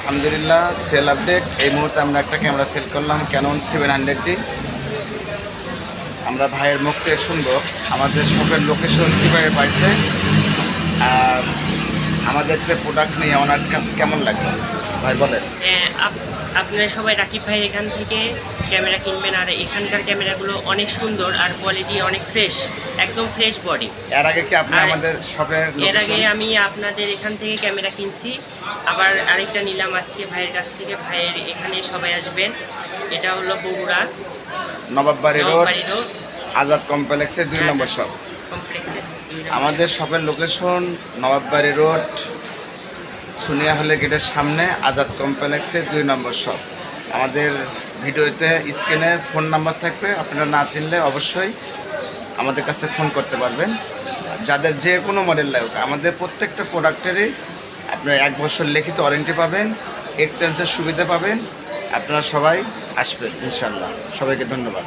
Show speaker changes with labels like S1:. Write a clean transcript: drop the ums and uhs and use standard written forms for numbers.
S1: আলহামদুলিল্লাহ sell update. এই মুহূর্তে আমরা একটা ক্যামেরা সেল করলাম, ক্যানন 700D। আমরা ভাইয়ের মুখ থেকে শুনবো আমাদের শপের লোকেশন কীভাবে পাইছে আর আমাদের প্রোডাক্ট নিয়ে ওনার কাছে কেমন লাগলো। ভাই বলেন।
S2: আপনারা সবাই রাকিব ভাইয়ের এখান থেকে ক্যামেরা কিনবেন, আর এখানকার ক্যামেরাগুলো অনেক সুন্দর আর কোয়ালিটি অনেক ফ্রেশ, একদম ফ্রেশ বডি।
S1: এর আগে কি আপনি আমাদের শপের
S2: এর আগে আমি আপনাদের এখান থেকে ক্যামেরা কিনছি, আবার আরেকটা নিলাম আজকে ভাইয়ের কাছ থেকে। ভাইয়ের এখানে সবাই আসবেন। এটা হলো বগুড়া
S1: নবাববাড়ি রোড আজাদ কমপ্লেক্সের 2 নম্বর শপ। আমাদের শপের লোকেশন নবাববাড়ি রোড সোনিয়া হলে গেটের সামনে আজাদ কমপ্লেক্সের 2 নম্বর শপ। আমাদের ভিডিওতে স্ক্রিনে ফোন নাম্বার থাকবে, আপনারা না চিনলে অবশ্যই আমাদের কাছে ফোন করতে পারবেন। যাদের যে কোনো মডেল লাগবে, আমাদের প্রত্যেকটা প্রোডাক্টেরই আপনারা 1 বছর লিখিত ওয়ারেন্টি পাবেন, এক্সচেঞ্জের সুবিধা পাবেন। আপনারা সবাই আসবেন ইনশাল্লাহ। সবাইকে ধন্যবাদ।